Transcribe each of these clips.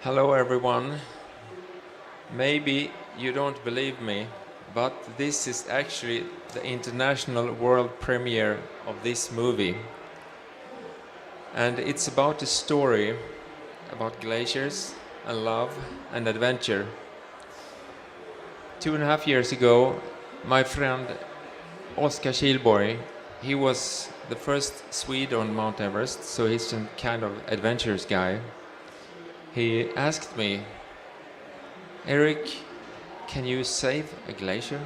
Hello everyone. Maybe you don't believe me, but this is actually the international world premiere of this movie. And it's about a story about glaciers and love and adventure. 2.5 years ago, my friend Oskar Kihlborg, he was the first Swede on Mount Everest, so he's a kind of adventurous guy. He asked me, Eric, can you save a glacier?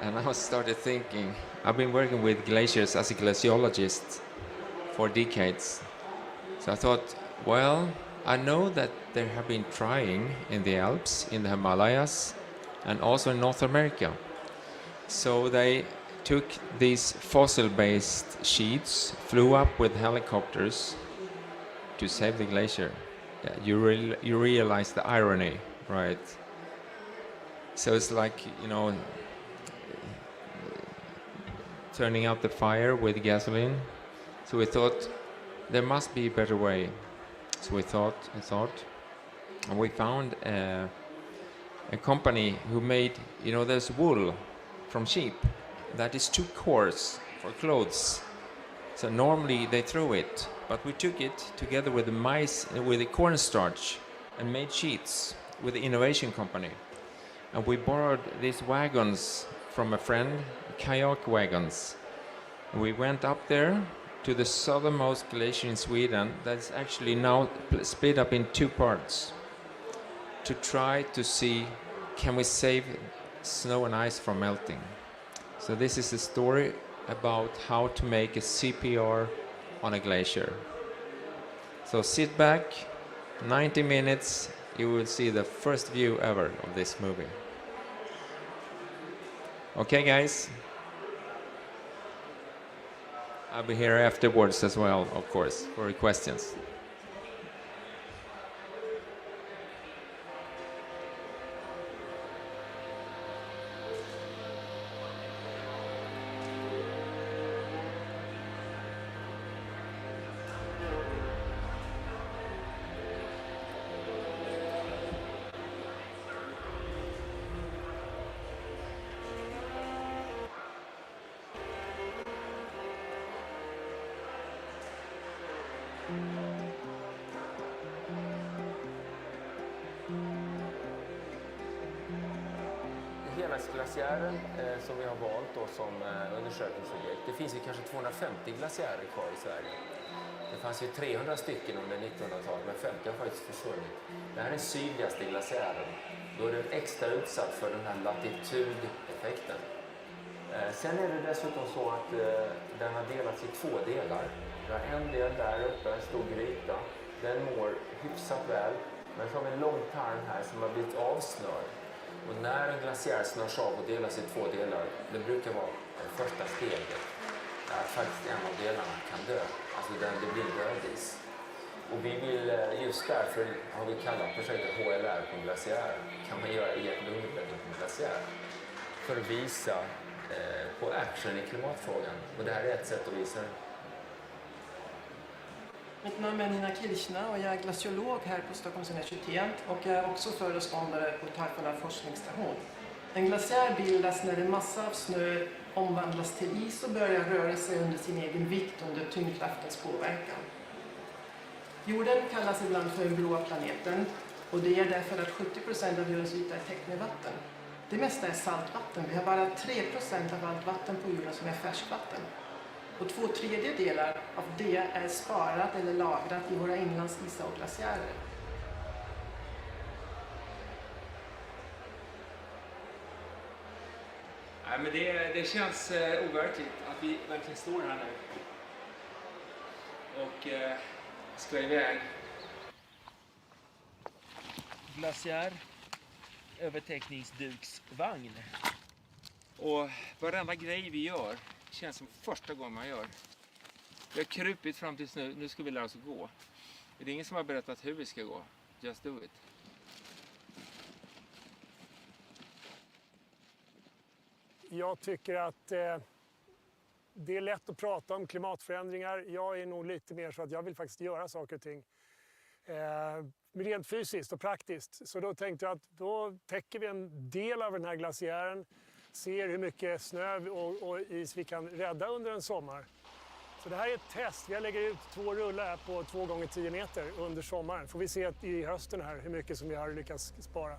And I started thinking, I've been working with glaciers as a glaciologist for decades. So I thought, well, I know that they have been trying in the Alps, in the Himalayas, and also in North America. So they took these fossil-based sheets, flew up with helicopters to save the glacier. Yeah, you realize the irony, right? So it's like, turning out the fire with gasoline. So we thought there must be a better way. So we thought, and we found a company who made, there's wool from sheep that is too coarse for clothes. So normally they throw it, but we took it together with the cornstarch and made sheets with the innovation company. And we borrowed these wagons from a friend, kayak wagons. And we went up there to the southernmost glacier in Sweden that is actually now split up in two parts to try to see, can we save snow and ice from melting? So this is a story about how to make a CPR on a glacier. So sit back, 90 minutes, you will see the first view ever of this movie. Okay, guys? I'll be here afterwards as well, of course, for your questions. Glaciären som vi har valt då som undersökningsobjekt. Det finns ju kanske 250 glaciärer kvar i Sverige. Det fanns ju 300 stycken under 1900-talet, men 50 har faktiskt försvunnit. Det här är den sydligaste glaciären. Då är den extra utsatt för den här latitudeffekten. Sen är det dessutom så att den har delats i två delar. Vi har en del där uppe, en stor gryta. Den mår hyfsat väl. Men så har vi en lång tarm här som har blivit avsnörd. Och när en glaciär snörs av och delas i två delar, det brukar vara det första steget. Att faktiskt en av delarna kan dö. Alltså det blir dödis. Och vi vill, just därför har vi kallat projektet HLR på glaciär. Kan man göra hjärt-lungräddning på glaciär? För att visa på action i klimatfrågan. Och det här är ett sätt att visa det. Mitt namn är Nina Kirchner och jag är glaciolog här på Stockholms universitet och jag är också föreståndare på Tarfala forskningsstation. En glaciär bildas när en massa av snö omvandlas till is och börjar röra sig under sin egen vikt under tyngdkraftens påverkan. Jorden kallas ibland för den blåa planeten och det är därför att 70% av jordens yta är täckt med vatten. Det mesta är saltvatten. Vi har bara 3% av allt vatten på jorden som är färskvatten. Och 2/3 av det är sparat eller lagrat i våra inlandsisar och glaciärer. Nej, men det känns overkligt att vi verkligen står här nu och ska iväg. Glaciär, övertäckningsduksvagn. Och varenda grej vi gör känns som första gången man gör. Vi har krupit fram tills nu ska vi lära oss att gå. Det är ingen som har berättat hur vi ska gå. Just do it. Jag tycker att det är lätt att prata om klimatförändringar. Jag är nog lite mer så att jag vill faktiskt göra saker och ting. rent fysiskt och praktiskt. Så då tänkte jag att då täcker vi en del av den här glaciären, ser hur mycket snö och is vi kan rädda under en sommar. Så det här är ett test. Vi lägger ut 2 rullar här på 2 gånger 10 meter under sommaren. Får vi se i hösten här hur mycket som vi har lyckats spara.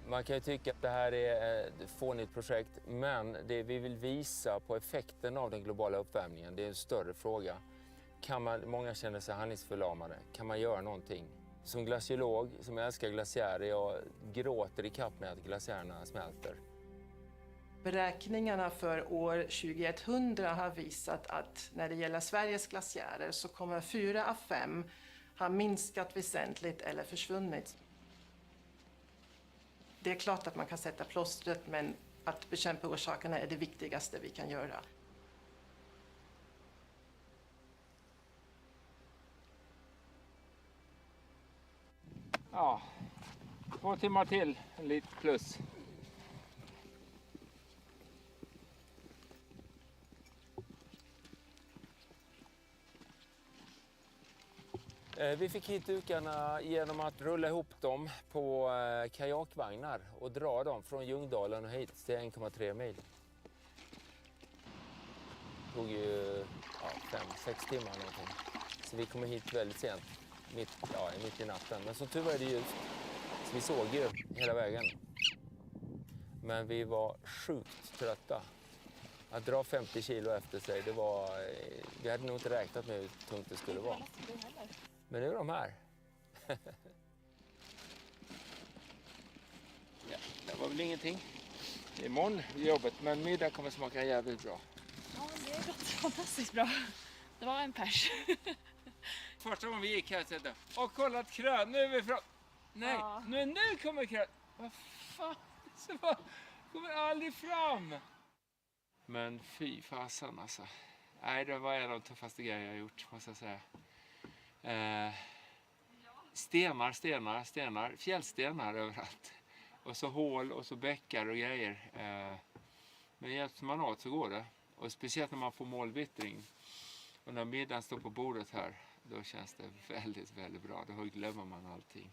Man kan ju tycka att det här är ett fånigt projekt, men det vi vill visa på effekten av den globala uppvärmningen, det är en större fråga. Många känner sig handlingsförlamade. Kan man göra någonting? Som glaciolog, som älskar glaciärer, jag gråter i kapp med att glaciärerna smälter. Beräkningarna för år 2100 har visat att när det gäller Sveriges glaciärer så kommer 4 av 5 ha minskat väsentligt eller försvunnit. Det är klart att man kan sätta plåstret, men att bekämpa orsakerna är det viktigaste vi kan göra. Ja, 2 timmar till, lite plus. Vi fick hit dukarna genom att rulla ihop dem på kajakvagnar och dra dem från Ljungdalen och hit till 1,3 mil. Det tog ju 5-6 timmar någonting. Så vi kom hit väldigt sent, mitt i natten. Men som tur var det ljust, så vi såg ju hela vägen. Men vi var sjukt trötta. Att dra 50 kilo efter sig, vi hade nog inte räknat med hur tungt det skulle vara. Men nu är de här. Ja, det var väl ingenting. Imorgon är jobbet, men middag kommer smaka jävligt bra. Ja, det är gott. Fantastiskt bra. Det var en pers. Första gången vi gick här så hette och kolla ett krön, nu är vi fram. Nej, Ja. nu kommer krön. Vad fan, så bara, kommer aldrig fram. Men fy fasen alltså. Nej, det var en av de tuffaste grejer jag har gjort, måste jag säga. Stenar, fjällstenar överallt. Och så hål och så bäckar och grejer. Men hjälps man åt så går det. Och speciellt när man får målvittring. Och när middagen står på bordet här, då känns det väldigt, väldigt bra. Då glömmer man allting.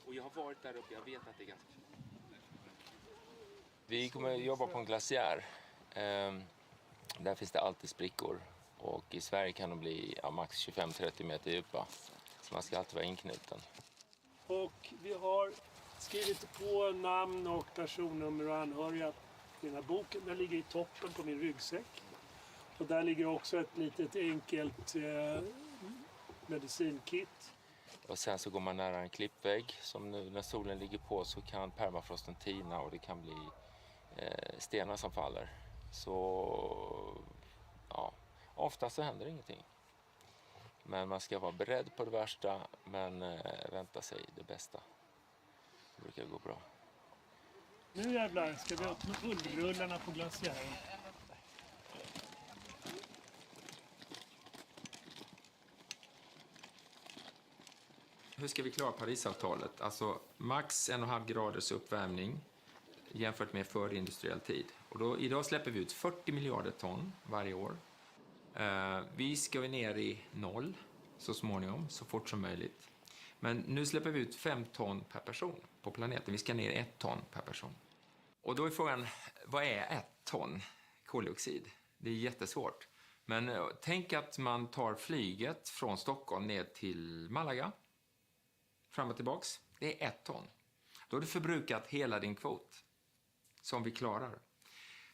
Och jag har varit där uppe, jag vet att det är ganska fint. Vi kommer jobba på en glaciär. Där finns det alltid sprickor. Och i Sverige kan de bli max 25-30 meter djupa. Så man ska alltid vara inknuten. Och vi har skrivit på namn och personnummer och anhöriga i den här boken. Den ligger i toppen på min ryggsäck. Och där ligger också ett litet enkelt medicinkit. Och sen så går man nära en klippvägg. Som nu när solen ligger på så kan permafrosten tina och det kan bli stenar som faller. Så ja, ofta så händer ingenting. Men man ska vara beredd på det värsta, men vänta sig det bästa. Det brukar gå bra. Nu jävlar ska vi öppna ullrullarna på glaciären. Hur ska vi klara Parisavtalet? Alltså max 1,5 graders uppvärmning jämfört med förindustriell tid. Och idag släpper vi ut 40 miljarder ton varje år. Vi ska ner i 0 så småningom, så fort som möjligt. Men nu släpper vi ut 5 ton per person på planeten. Vi ska ner 1 ton per person. Och då är frågan, vad är 1 ton koldioxid? Det är jättesvårt. Men tänk att man tar flyget från Stockholm ner till Malaga. Fram och tillbaks. Det är 1 ton. Då har du förbrukat hela din kvot som vi klarar.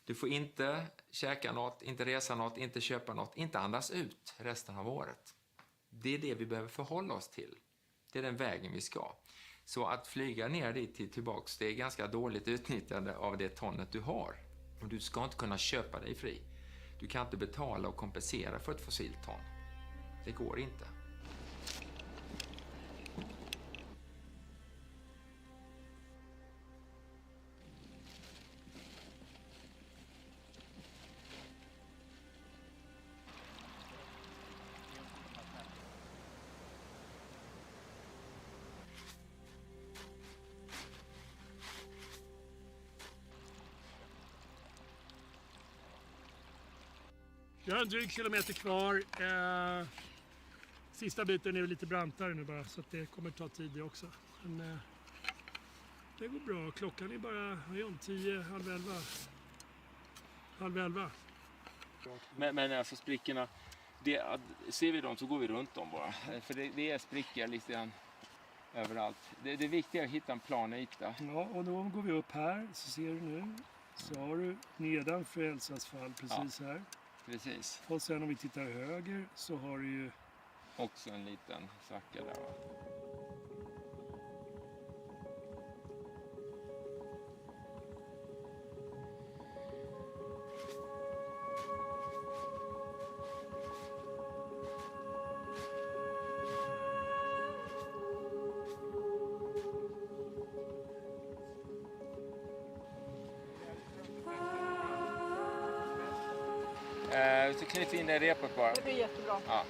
Du får inte käka något, inte resa något, inte köpa något, inte andas ut resten av året. Det är det vi behöver förhålla oss till. Det är den vägen vi ska. Så att flyga ner dit tillbaks, det är ganska dåligt utnyttjande av det tonnet du har. Och du ska inte kunna köpa dig fri. Du kan inte betala och kompensera för ett fossilt ton. Det går inte. Vi har en dryg kilometer kvar. Sista biten är lite brantare nu bara, så att det kommer ta tid det också. Men det går bra. Klockan är bara 10, halv 11. Halv 11. Men alltså sprickorna, ser vi dem så går vi runt dem bara. För det är sprickor lite grann överallt. Det viktiga är att hitta en plan yta. Ja, och då går vi upp här, så ser du nu. Så har du nedanför Elsas fall precis här. Precis. Och sen om vi tittar höger så har du ju... Också en liten svacka där, va? Så knyter vi in det i repet bara. Det blir jättebra. Ja.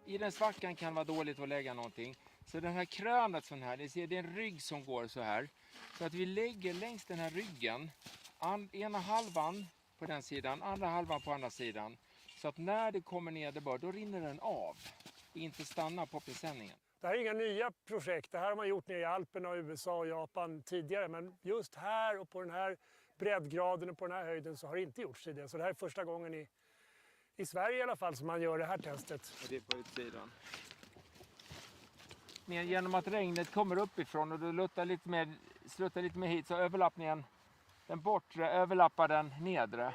I den svackan kan det vara dåligt att lägga någonting. Så den här krönet sån här, det är en rygg som går så här. Så att vi lägger längs den här ryggen, ena halvan på den sidan, andra halvan på andra sidan. Så att när det kommer nederbörd, då rinner den av. Inte stannar på presenningen. Det här är inga nya projekt. Det här har man gjort nere i Alperna och USA och Japan tidigare. Men just här och på den här breddgraden och på den här höjden så har det inte gjorts tidigare. Så det här är första gången i Sverige i alla fall som man gör det här testet. Och det är på utsidan. Men genom att regnet kommer uppifrån och du sluttar lite mer hit, så överlappningen, den bortre överlappar den nedre.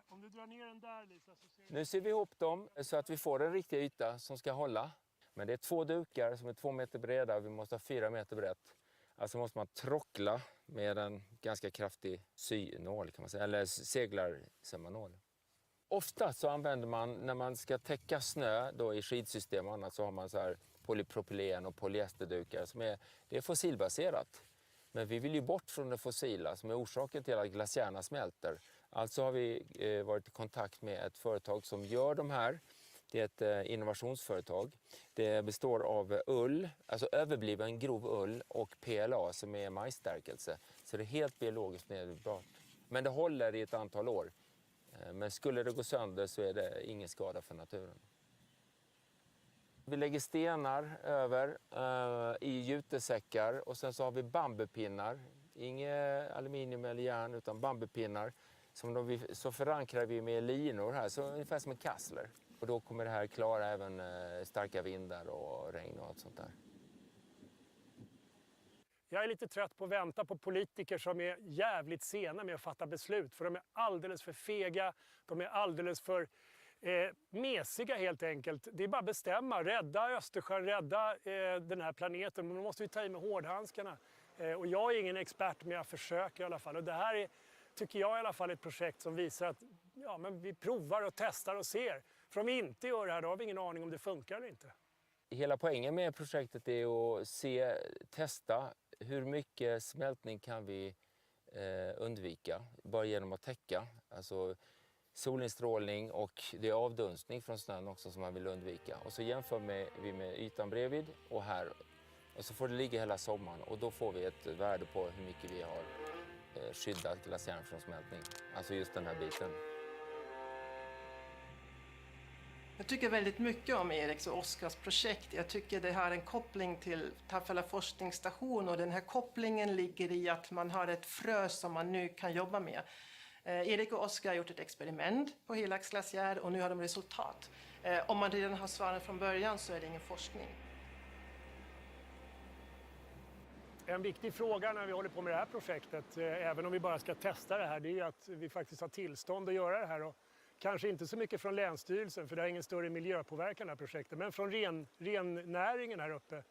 Om du drar ner den där, Lisa, så ser du... Nu ser vi ihop dem så att vi får en riktig yta som ska hålla. Men det är 2 dukar som är 2 meter breda och vi måste ha 4 meter brett. Alltså måste man trockla med en ganska kraftig synål kan man säga, eller seglarsammanål. Ofta så använder man, när man ska täcka snö då i skidsystem och annat, så har man så här polypropylen och polyesterdukar som det är fossilbaserat. Men vi vill ju bort från det fossila som är orsaken till att glaciärerna smälter. Alltså har vi varit i kontakt med ett företag som gör de här. Det är ett innovationsföretag. Det består av ull, alltså överbliven grov ull, och PLA som är majsstärkelse. Så det är helt biologiskt nedbrytbart. Men det håller i ett antal år. Men skulle det gå sönder så är det ingen skada för naturen. Vi lägger stenar över i jutesäckar och sen så har vi bambupinnar. Inget aluminium eller järn utan bambupinnar. Så förankrar vi med linor här, så ungefär som en kassler. Och då kommer det här klara även starka vindar och regn och allt sånt där. Jag är lite trött på att vänta på politiker som är jävligt sena med att fatta beslut. För de är alldeles för fega, de är alldeles för mesiga helt enkelt. Det är bara att bestämma, rädda Östersjön, rädda den här planeten. Men då måste vi ta i med hårdhandskarna. Och jag är ingen expert, men jag försöker i alla fall. Och det här är, tycker jag i alla fall, ett projekt som visar att men vi provar och testar och ser. För om vi inte gör det här, då har vi ingen aning om det funkar eller inte. Hela poängen med projektet är att testa hur mycket smältning kan vi undvika bara genom att täcka. Alltså solinstrålning och det är avdunstning från snön också som man vill undvika. Och så jämför vi med ytan bredvid och här. Och så får det ligga hela sommaren och då får vi ett värde på hur mycket vi har skyddat glaciären från smältning. Alltså just den här biten. Jag tycker väldigt mycket om Eriks och Oskars projekt. Jag tycker det har en koppling till Taffela forskningsstation och den här kopplingen ligger i att man har ett frö som man nu kan jobba med. Erik och Oskar har gjort ett experiment på Helax glaciär och nu har de resultat. Om man redan har svaren från början så är det ingen forskning. En viktig fråga när vi håller på med det här projektet, även om vi bara ska testa det här, det är ju att vi faktiskt har tillstånd att göra det här. Och kanske inte så mycket från Länsstyrelsen, för det är ingen större miljöpåverkan det här projektet, men från rennäringen här uppe.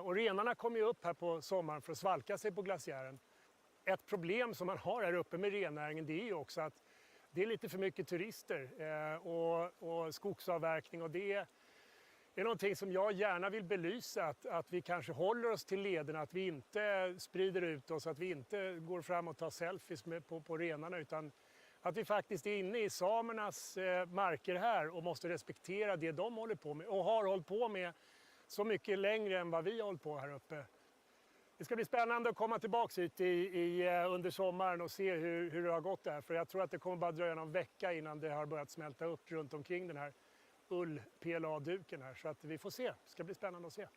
Och renarna kommer ju upp här på sommaren för att svalka sig på glaciären. Ett problem som man har här uppe med rennäringen, det är ju också att det är lite för mycket turister och skogsavverkning, och det Det är någonting som jag gärna vill belysa, att vi kanske håller oss till lederna, att vi inte sprider ut oss, att vi inte går fram och tar selfies på renarna, utan att vi faktiskt är inne i samernas marker här och måste respektera det de håller på med och har hållit på med så mycket längre än vad vi har hållit på här uppe. Det ska bli spännande att komma tillbaka hit under sommaren och se hur det har gått där, för jag tror att det kommer bara dröja någon vecka innan det har börjat smälta upp runt omkring den här ull-PLA-duken här, så att vi får se. Det ska bli spännande att se.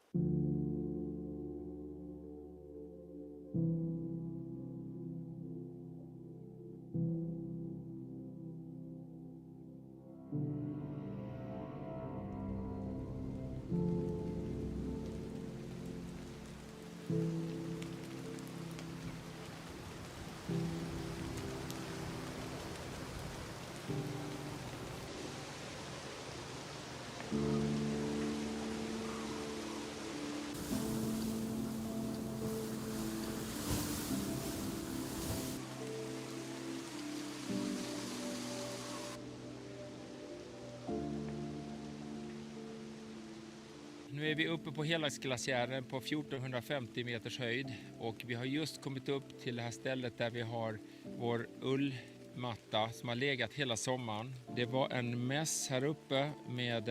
Nu är vi uppe på Helagsglaciären på 1450 meters höjd och vi har just kommit upp till det här stället där vi har vår ullmatta som har legat hela sommaren. Det var en mäss här uppe med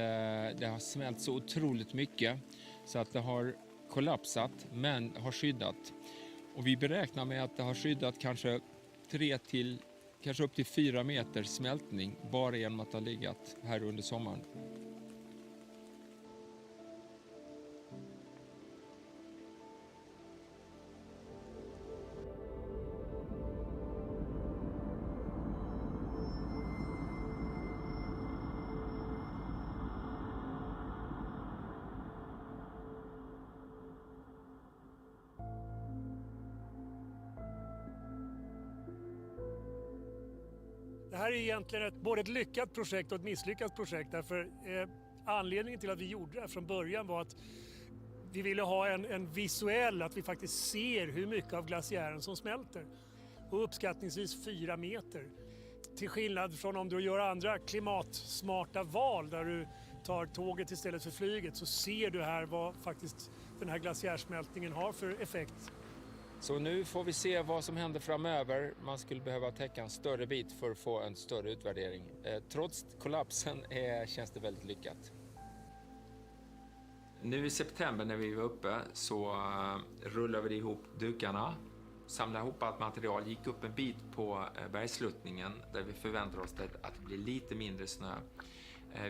det har smält så otroligt mycket så att det har kollapsat men har skyddat. Och vi beräknar med att det har skyddat kanske 3 till kanske upp till 4 meter smältning bara genom att ha legat här under sommaren. Det här är egentligen både ett lyckat projekt och ett misslyckat projekt. Därför anledningen till att vi gjorde det här från början var att vi ville ha en visuell, att vi faktiskt ser hur mycket av glaciären som smälter. Och uppskattningsvis 4 meter. Till skillnad från om du gör andra klimatsmarta val där du tar tåget istället för flyget, så ser du här vad faktiskt den här glaciärsmältningen har för effekt. Så nu får vi se vad som händer framöver. Man skulle behöva täcka en större bit för att få en större utvärdering. Trots kollapsen känns det väldigt lyckat. Nu i september när vi var uppe så rullade vi ihop dukarna, samlade ihop allt material, gick upp en bit på bergsluttningen där vi förväntar oss att det blir lite mindre snö.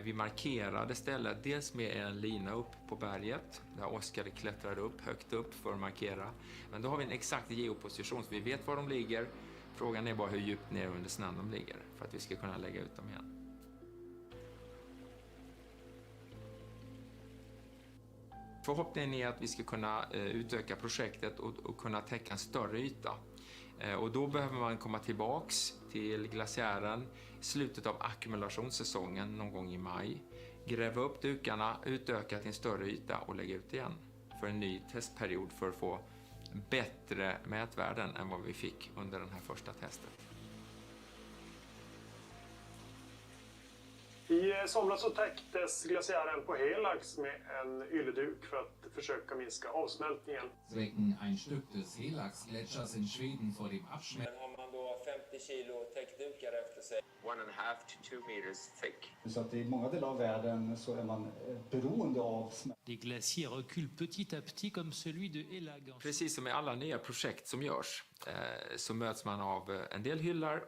Vi markerade stället dels med en lina upp på berget där Oskar klättrade upp högt upp för att markera. Men då har vi en exakt geoposition så vi vet var de ligger. Frågan är bara hur djupt ner under snön de ligger för att vi ska kunna lägga ut dem igen. Förhoppningen är att vi ska kunna utöka projektet och kunna täcka en större yta. Och då behöver man komma tillbaks till glaciären i slutet av ackumulationssäsongen någon gång i maj. Gräva upp dukarna, utöka till en större yta och lägga ut igen för en ny testperiod för att få bättre mätvärden än vad vi fick under den här första testet. I somras så täcktes glaciären på Helags med en ylleduk för att försöka minska avsmältningen. Wegen ein Stück des Helagsgletschers in Schweden vor dem Abschmelzen. Men har man då 50 kilo täckdukar efter sig, 1,5 to 2 meters thick. Så att i många delar av världen så är man beroende av smältning. Des glaciers reculent petit à petit comme celui de Helag. Precis som med alla nya projekt som görs så möts man av en del hyllar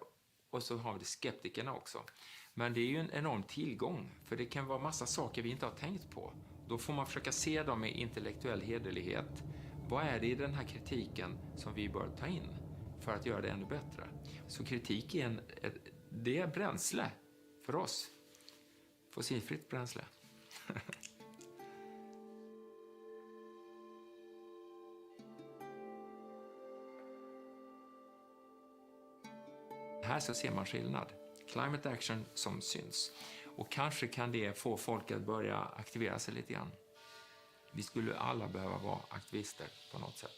och så har vi skeptikerna också. Men det är ju en enorm tillgång, för det kan vara massa saker vi inte har tänkt på. Då får man försöka se dem med intellektuell hederlighet. Vad är det i den här kritiken som vi bör ta in för att göra det ännu bättre? Så kritik är det är bränsle för oss. Fossilfritt bränsle. Här så ser man skillnad. Climate action som syns. Och kanske kan det få folk att börja aktivera sig lite grann. Vi skulle alla behöva vara aktivister på något sätt.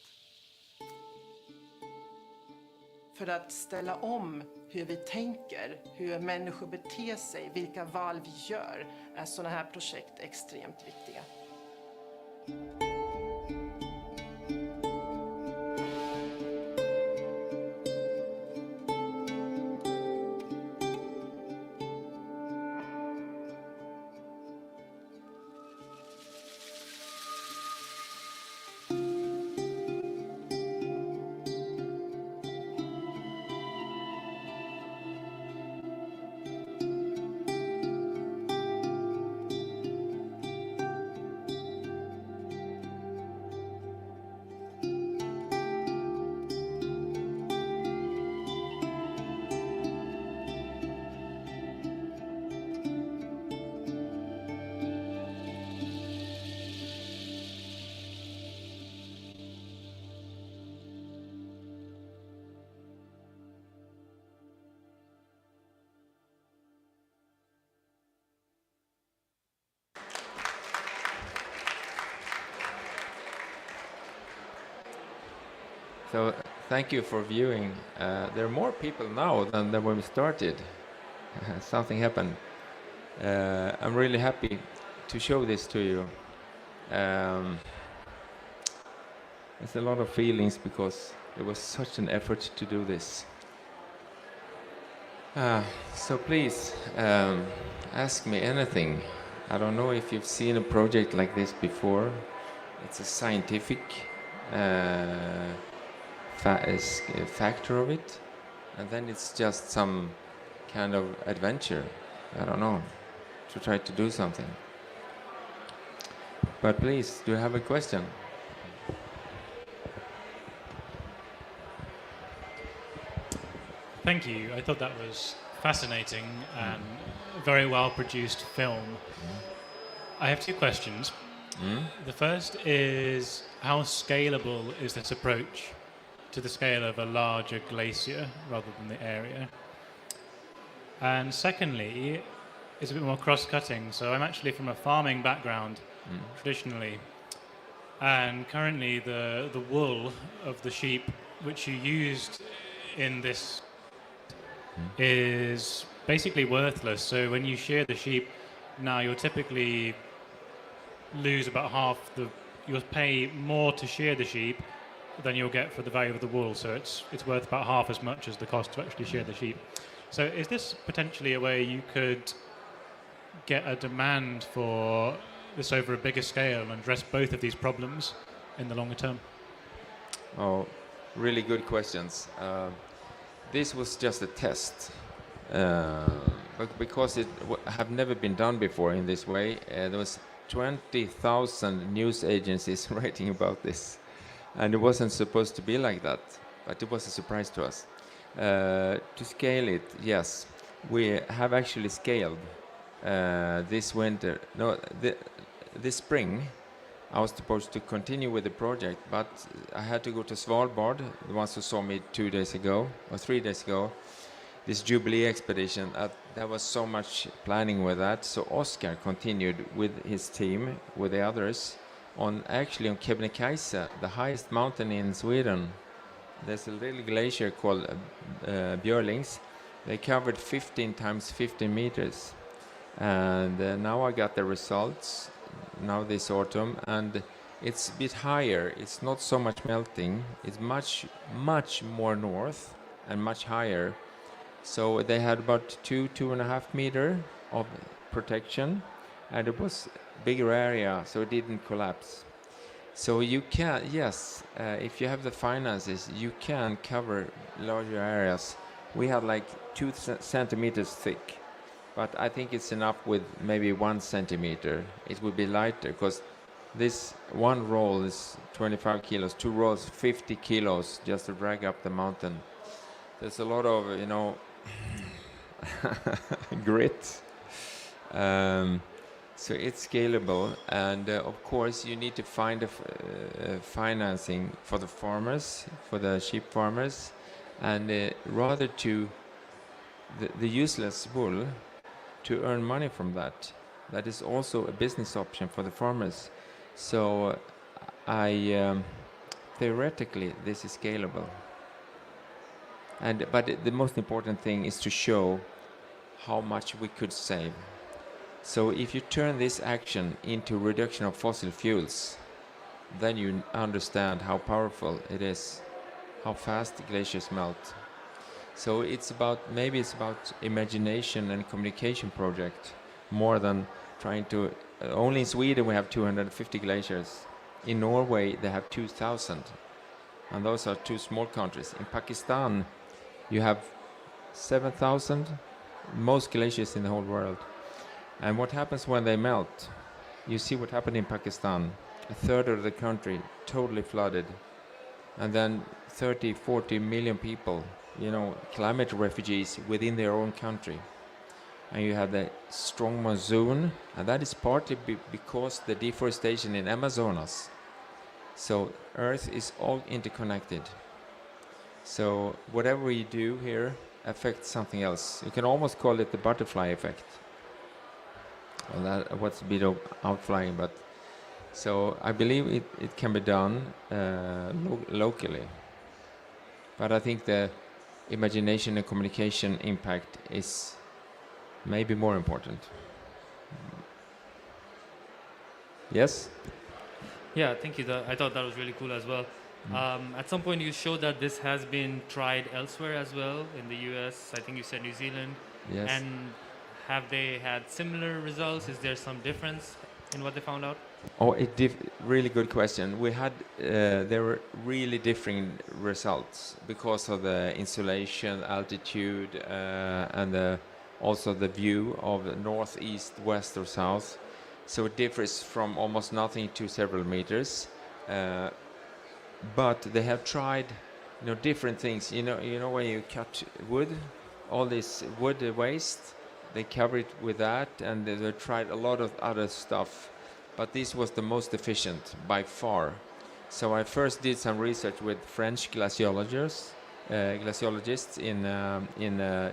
För att ställa om hur vi tänker, hur människor beter sig, vilka val vi gör, är sådana här projekt extremt viktiga. So thank you for viewing. There are more people now than when we started. Something happened. I'm really happy to show this to you. There's a lot of feelings because it was such an effort to do this. So please ask me anything. I don't know if you've seen a project like this before. It's a scientific factor of it, and then it's just some kind of adventure, I don't know, to try to do something. But please, do you have a question? Thank you. I thought that was fascinating and a very well produced film. I have two questions. The first is, how scalable is this approach to the scale of a larger glacier rather than the area? And secondly, it's a bit more cross-cutting. So I'm actually from a farming background, traditionally. And currently the wool of the sheep, which you used in this, is basically worthless. So when you shear the sheep, now you'll typically lose about half you'll pay more to shear the sheep than you'll get for the value of the wool. So it's worth about half as much as the cost to actually shear the sheep. So is this potentially a way you could get a demand for this over a bigger scale and address both of these problems in the longer term? Oh, really good questions. This was just a test, but because it have never been done before in this way, there was 20,000 news agencies writing about this, and it wasn't supposed to be like that, but it was a surprise to us. To scale it, yes, we have actually scaled this winter. No, this spring, I was supposed to continue with the project, but I had to go to Svalbard. The ones who saw me 2 days ago, or 3 days ago, this Jubilee expedition, there was so much planning with that. So Oscar continued with his team, with the others, on Kebnekaise, the highest mountain in Sweden. There's a little glacier called Björlings. They covered 15 times 15 meters. And now I got the results now this autumn, and it's a bit higher. It's not so much melting. It's much more north and much higher. So they had about 2.5 meter of protection, and it was bigger area, so it didn't collapse. So you can, yes, if you have the finances, you can cover larger areas. We had like 2 centimeters thick, but I think it's enough with maybe 1 centimeter. It would be lighter, because this one roll is 25 kilos, 2 rolls 50 kilos just to drag up the mountain. There's a lot of, grit. So it's scalable, and of course you need to find financing for the farmers, for the sheep farmers, and rather to the useless wool, to earn money from that. That is also a business option for the farmers. So theoretically this is scalable. But the most important thing is to show how much we could save. So if you turn this action into reduction of fossil fuels, then you understand how powerful it is, how fast the glaciers melt. So maybe it's about imagination and communication project more than trying to. Only in Sweden we have 250 glaciers. In Norway they have 2,000, and those are two small countries. In Pakistan you have 7,000, most glaciers in the whole world. And what happens when they melt? You see what happened in Pakistan. A third of the country totally flooded, and then 30-40 million people, climate refugees within their own country. And you have the strong monsoon, and that is partly because the deforestation in Amazonas. So Earth is all interconnected. So whatever we do here affects something else. You can almost call it the butterfly effect. Well, that what's a bit of outflying, but so I believe it can be done locally. But I think the imagination and communication impact is maybe more important. Yes? Yeah, thank you. I thought that was really cool as well. At some point you showed that this has been tried elsewhere as well, in the US, I think you said New Zealand. Yes. And have they had similar results? Is there some difference in what they found out? Oh, really good question. We had, there were really differing results because of the insulation, altitude, and also the view of the north, east, west, or south. So it differs from almost nothing to several meters. But they have tried, different things. You know when you cut wood, all this wood waste, they cover it with that, and they tried a lot of other stuff. But this was the most efficient by far. So I first did some research with French glaciologists in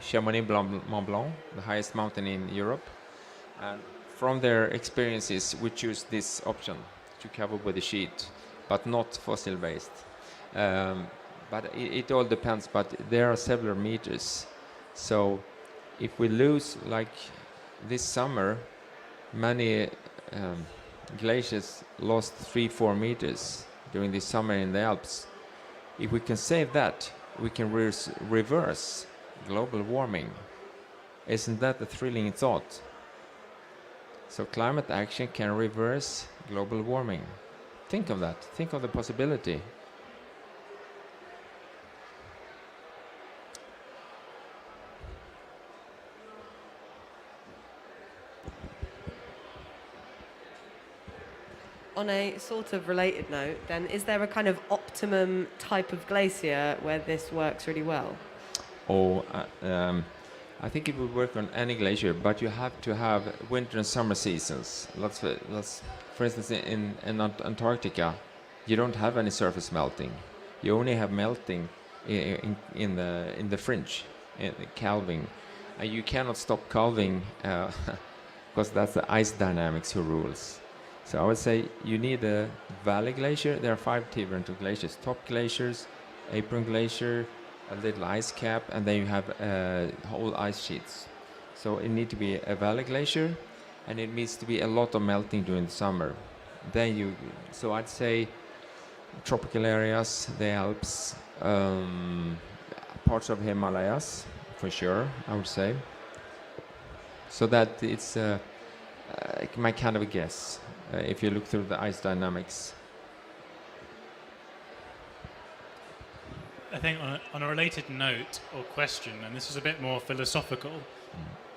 Chamonix Mont Blanc, the highest mountain in Europe. And from their experiences, we choose this option to cover with a sheet, but not fossil-based. But it all depends, but there are several meters. So if we lose, like this summer, many glaciers lost 3-4 meters during this summer in the Alps. If we can save that, we can reverse global warming. Isn't that a thrilling thought? So climate action can reverse global warming. Think of that. Think of the possibility. On a sort of related note, then, is there a kind of optimum type of glacier where this works really well? I think it would work on any glacier, but you have to have winter and summer seasons. For instance, in Antarctica, you don't have any surface melting. You only have melting in the fringe, in the calving. You cannot stop calving because that's the ice dynamics who rules. So I would say you need a valley glacier. There are 5 different glaciers: top glaciers, apron glacier, a little ice cap, and then you have whole ice sheets. So it needs to be a valley glacier, and it needs to be a lot of melting during the summer. So I'd say tropical areas, the Alps, parts of Himalayas, for sure, I would say. So that it's my kind of a guess. If you look through the ice dynamics. I think on a related note or question, and this is a bit more philosophical,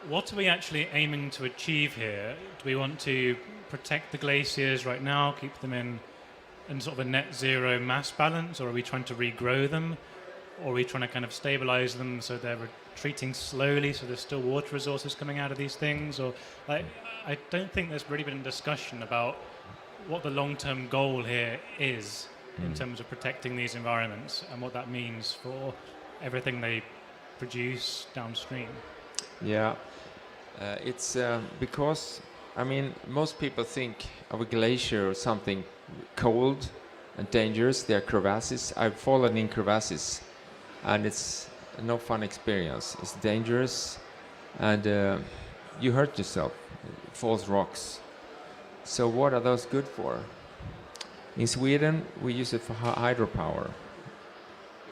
what are we actually aiming to achieve here? Do we want to protect the glaciers right now, keep them in sort of a net zero mass balance, or are we trying to regrow them? Or are we trying to kind of stabilize them so they're retreating slowly, so there's still water resources coming out of these things? Or I don't think there's really been a discussion about what the long-term goal here is in terms of protecting these environments and what that means for everything they produce downstream. Yeah, it's because, most people think of a glacier or something cold and dangerous. There are crevasses. I've fallen in crevasses, and it's no fun experience. It's dangerous, and you hurt yourself. It falls rocks. So what are those good for? In Sweden, we use it for hydropower.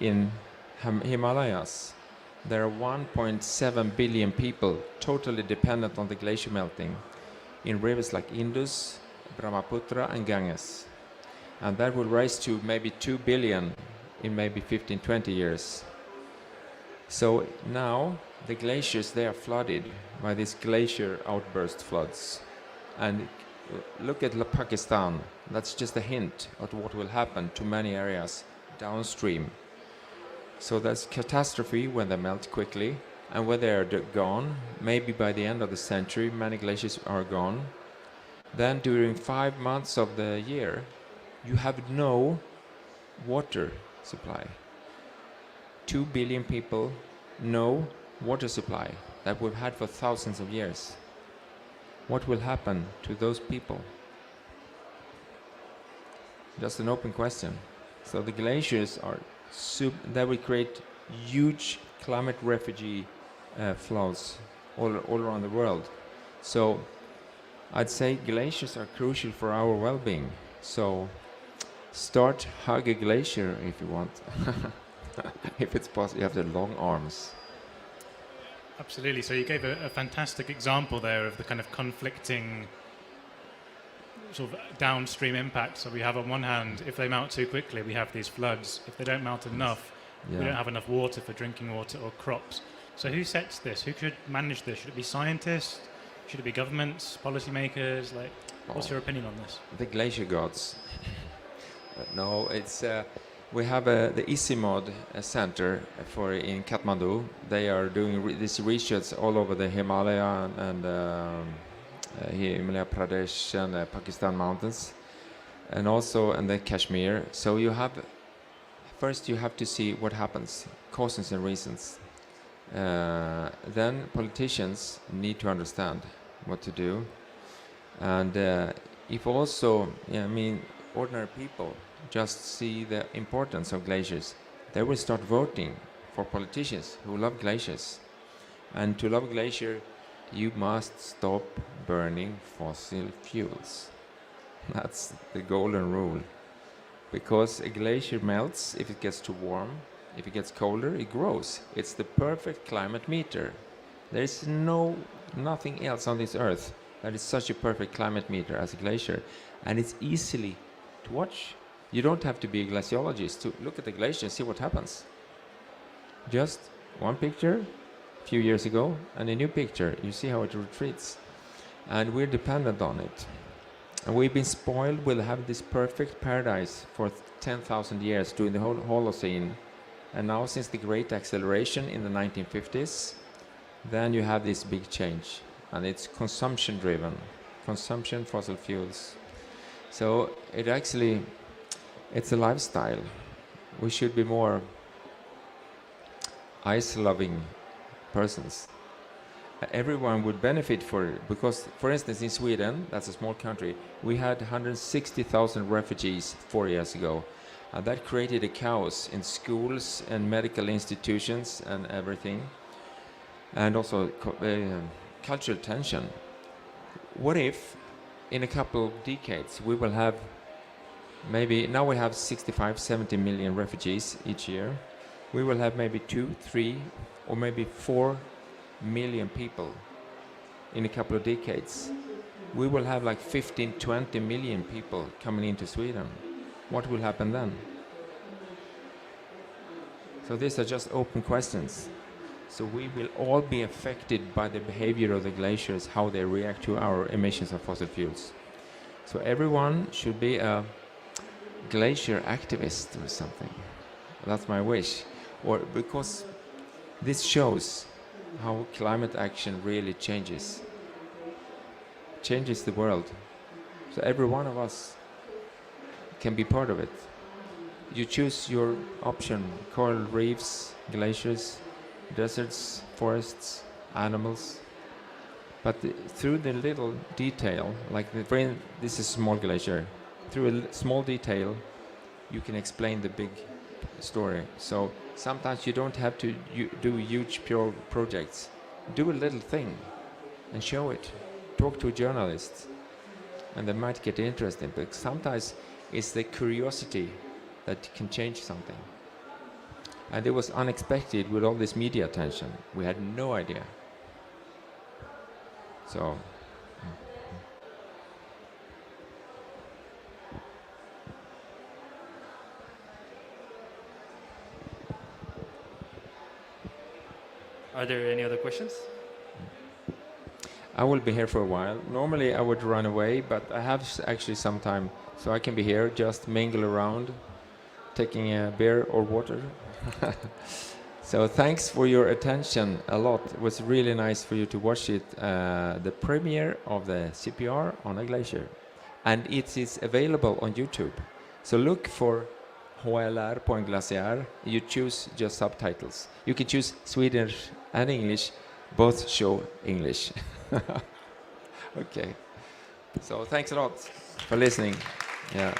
In Himalayas, there are 1.7 billion people totally dependent on the glacier melting in rivers like Indus, Brahmaputra, and Ganges. And that will rise to maybe 2 billion in maybe 15, 20 years. So now the glaciers, they are flooded by these glacier outburst floods. And look at Pakistan. That's just a hint of what will happen to many areas downstream. So that's catastrophe when they melt quickly, and when they are gone, maybe by the end of the century, many glaciers are gone. Then during 5 months of the year, you have no water supply. 2 billion people, no water supply that we've had for thousands of years. What will happen to those people? Just an open question. So the glaciers are that will create huge climate refugee flows all around the world. So I'd say glaciers are crucial for our well-being. So start hug a glacier if you want. If it's possible, you have the long arms. Absolutely. So you gave a fantastic example there of the kind of conflicting sort of downstream impacts. So we have on one hand, if they melt too quickly, we have these floods. If they don't melt enough, we don't have enough water for drinking water or crops. So who sets this? Who should manage this? Should it be scientists? Should it be governments, policymakers? Like, what's your opinion on this? The glacier gods. No, it's we have the ICIMOD center in Kathmandu. They are doing this research all over the Himalaya and Himalaya Pradesh and Pakistan mountains, and also in the Kashmir. So first you have to see what happens, causes and reasons. Then politicians need to understand what to do, and if also, ordinary people just see the importance of glaciers, they will start voting for politicians who love glaciers. And to love glacier, you must stop burning fossil fuels. That's the golden rule. Because a glacier melts if it gets too warm. If it gets colder, it grows. It's the perfect climate meter. There is nothing else on this earth that is such a perfect climate meter as a glacier. And it's easily to watch. You don't have to be a glaciologist to look at the glacier and see what happens. Just one picture a few years ago and a new picture. You see how it retreats. And we're dependent on it. And we've been spoiled with having this perfect paradise for 10,000 years during the whole Holocene. And now since the great acceleration in the 1950s, then you have this big change. And it's consumption driven. Consumption, fossil fuels. So it's a lifestyle. We should be more ice-loving persons. Everyone would benefit for it because, for instance, in Sweden, that's a small country, we had 160,000 refugees 4 years ago. And that created a chaos in schools and medical institutions and everything. And also cultural tension. What if, in a couple of decades, we will have now we have 65, 70 million refugees each year. We will have maybe 2, 3, or maybe 4 million people in a couple of decades. We will have like 15, 20 million people coming into Sweden. What will happen then? So these are just open questions. So we will all be affected by the behavior of the glaciers, how they react to our emissions of fossil fuels. So everyone should be a glacier activist or something. That's my wish. Or because this shows how climate action really changes the world. So every one of us can be part of it. You choose your option: coral reefs, glaciers, deserts, forests, animals. But through the little detail, like this is a small glacier, through a small detail, you can explain the big story. So sometimes you don't have to do huge pure projects. Do a little thing and show it. Talk to a journalist, and they might get interested. But sometimes it's the curiosity that can change something. And it was unexpected with all this media attention. We had no idea. So. Are there any other questions? I will be here for a while. Normally I would run away, but I have actually some time, so I can be here, just mingle around, taking a beer or water. So thanks for your attention a lot. It was really nice for you to watch it, the premiere of the CPR on a glacier. And it is available on YouTube. So look for HLR på en glaciär. You choose just subtitles. You can choose Swedish and English. Both show English. Okay. So thanks a lot for listening. Yeah.